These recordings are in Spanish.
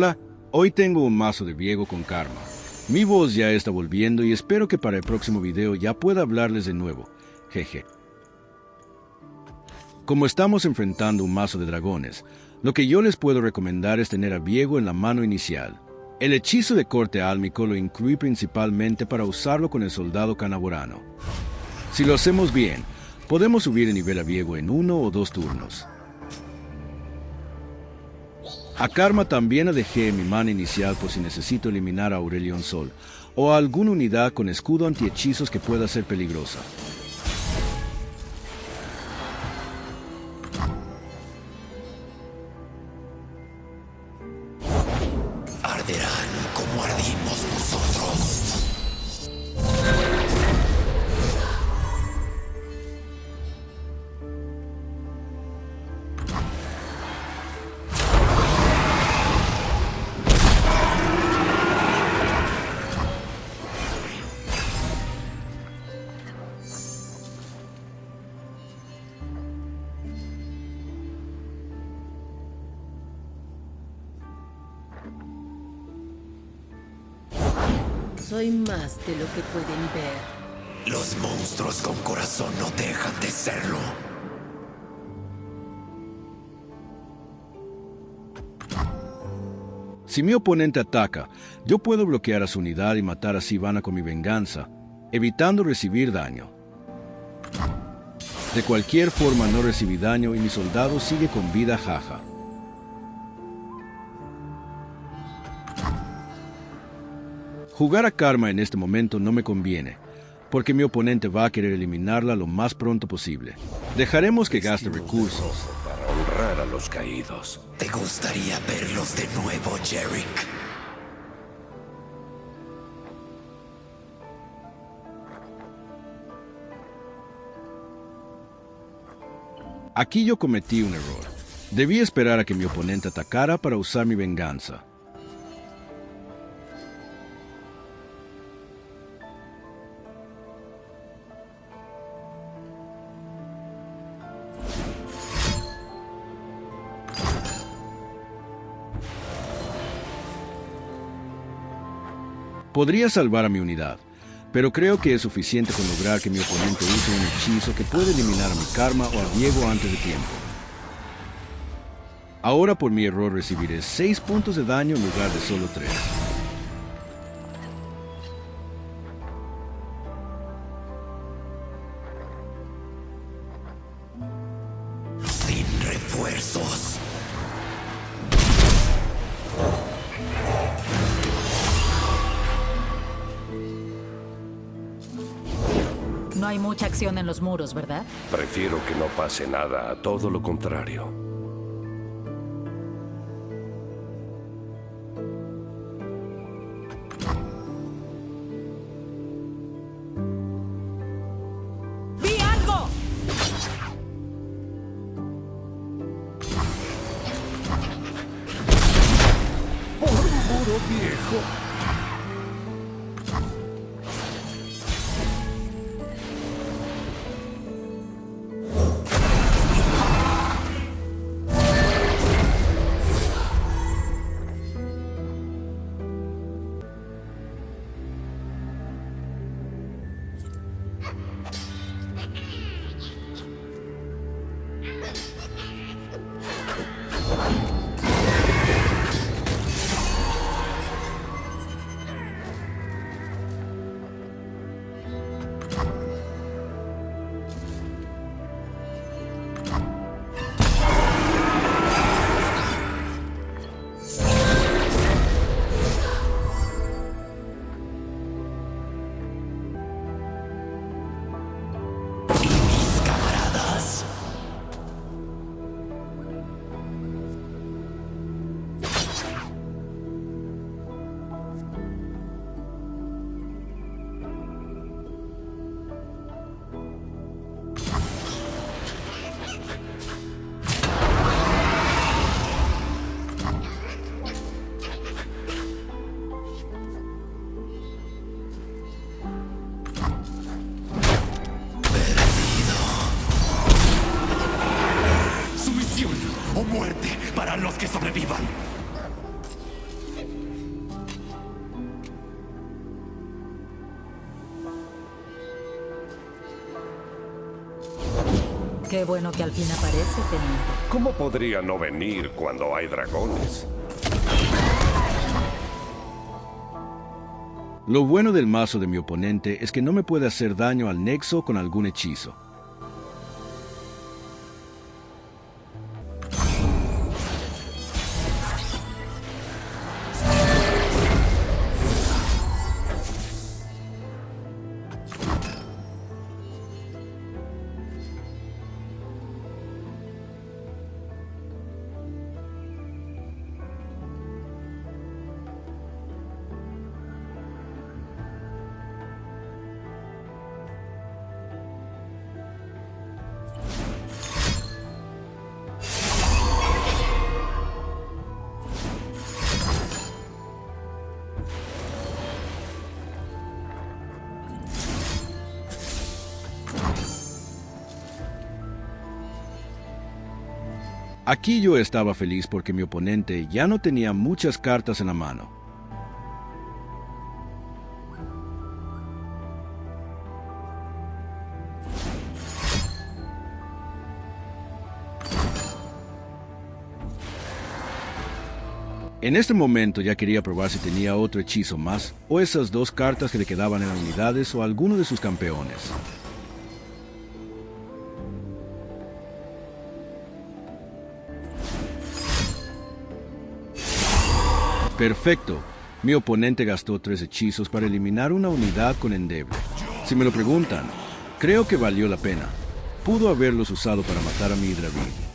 Hola, hoy tengo un mazo de Viego con Karma. Mi voz ya está volviendo y espero que para el próximo video ya pueda hablarles de nuevo. Jeje. Como estamos enfrentando un mazo de dragones, lo que yo les puedo recomendar es tener a Viego en la mano inicial. El hechizo de corte álmico lo incluye principalmente para usarlo con el soldado canaborano. Si lo hacemos bien, podemos subir el nivel a Viego en 1 o 2 turnos. A Karma también la dejé en mi mano inicial por si necesito eliminar a Aurelion Sol o a alguna unidad con escudo antihechizos que pueda ser peligrosa. Arderán como ardimos nosotros. Soy más de lo que pueden ver. Los monstruos con corazón no dejan de serlo. Si mi oponente ataca, yo puedo bloquear a su unidad y matar a Sivana con mi venganza, evitando recibir daño. De cualquier forma no recibí daño y mi soldado sigue con vida, jaja. Jugar a Karma en este momento no me conviene, porque mi oponente va a querer eliminarla lo más pronto posible. Dejaremos que gaste recursos para honrar a los caídos. ¿Te gustaría verlos de nuevo, Jarek? Aquí yo cometí un error. Debí esperar a que mi oponente atacara para usar mi venganza. Podría salvar a mi unidad, pero creo que es suficiente con lograr que mi oponente use un hechizo que puede eliminar a mi Karma o a Viego antes de tiempo. Ahora por mi error recibiré 6 puntos de daño en lugar de solo 3. Sin refuerzos. No hay mucha acción en los muros, ¿verdad? Prefiero que no pase nada, a todo lo contrario. ¡Vi algo! ¡Por muro viejo! O muerte para los que sobrevivan. Qué bueno que al fin aparece, teniente. ¿Cómo podría no venir cuando hay dragones? Lo bueno del mazo de mi oponente es que no me puede hacer daño al nexo con algún hechizo. Aquí yo estaba feliz porque mi oponente ya no tenía muchas cartas en la mano. En este momento ya quería probar si tenía otro hechizo más, o esas dos cartas que le quedaban en las unidades o alguno de sus campeones. Perfecto. Mi oponente gastó 3 hechizos para eliminar una unidad con endeble. Si me lo preguntan, creo que valió la pena. Pudo haberlos usado para matar a mi Hydravid.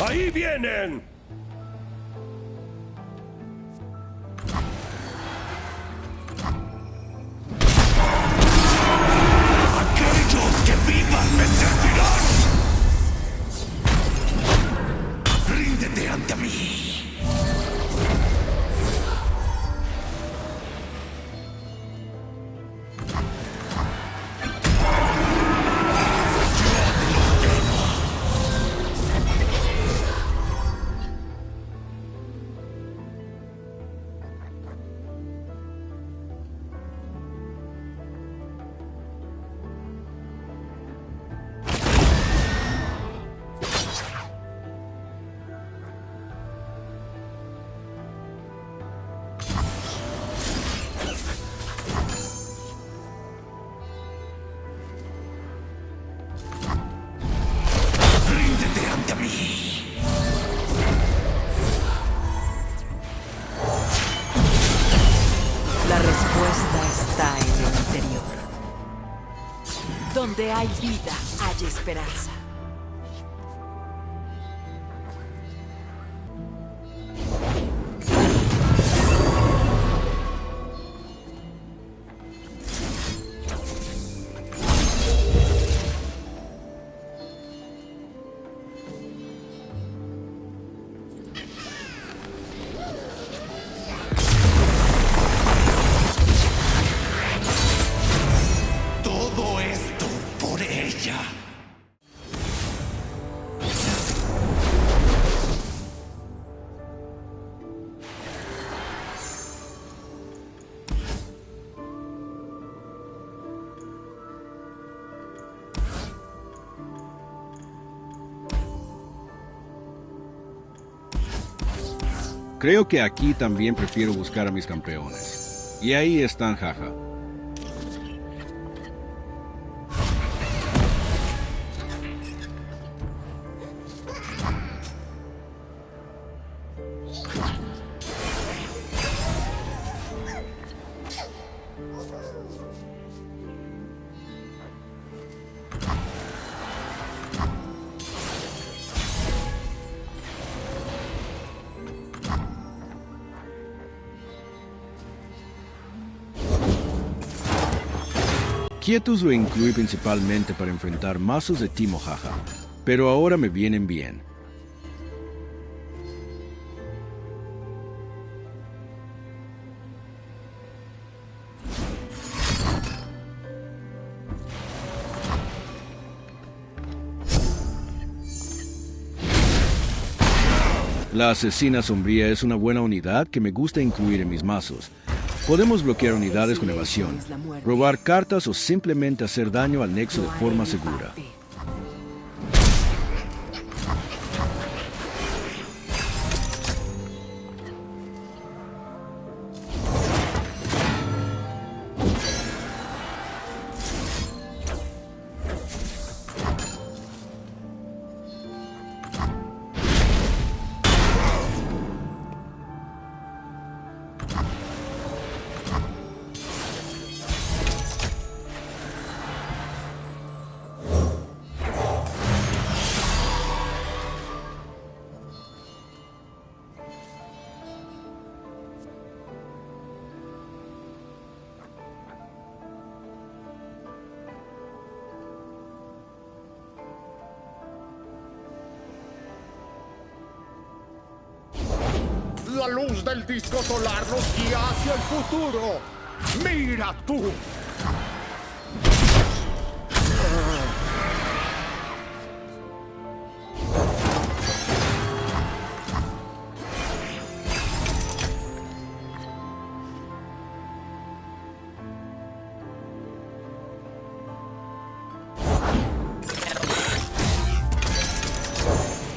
¡Ahí vienen! Aquellos que vivan me servirán. Ríndete ante mí. La respuesta está en el interior. Donde hay vida, hay esperanza. Todo esto por ella. Creo que aquí también prefiero buscar a mis campeones. Y ahí están, jaja. Quietus lo incluí principalmente para enfrentar mazos de Teemo Jaja, pero ahora me vienen bien. La asesina sombría es una buena unidad que me gusta incluir en mis mazos. Podemos bloquear unidades con evasión, robar cartas o simplemente hacer daño al nexo de forma segura. La luz del disco solar nos guía hacia el futuro. ¡Mira tú!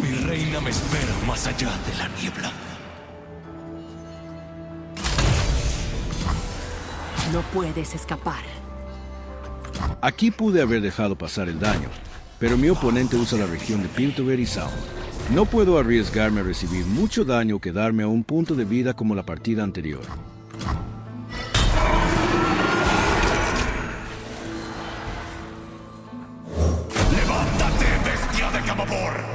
Mi reina me espera más allá de la niebla. No puedes escapar. Aquí pude haber dejado pasar el daño, pero mi oponente usa la región de Piltover y Sound. No puedo arriesgarme a recibir mucho daño o quedarme a un punto de vida como la partida anterior. ¡Levántate, bestia de Camabor!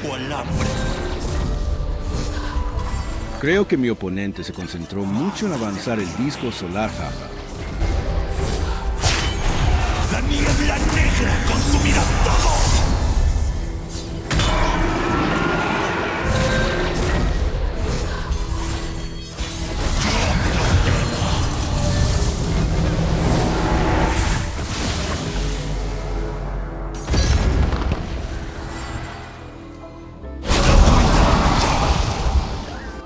O el hambre. Creo que mi oponente se concentró mucho en avanzar el disco solar Jaja. La niebla negra consumirá todo.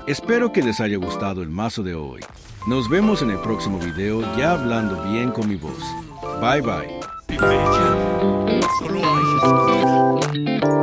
Espero que les haya gustado el mazo de hoy. Nos vemos en el próximo video ya hablando bien con mi voz. Bye bye. Solo hay oscuridad.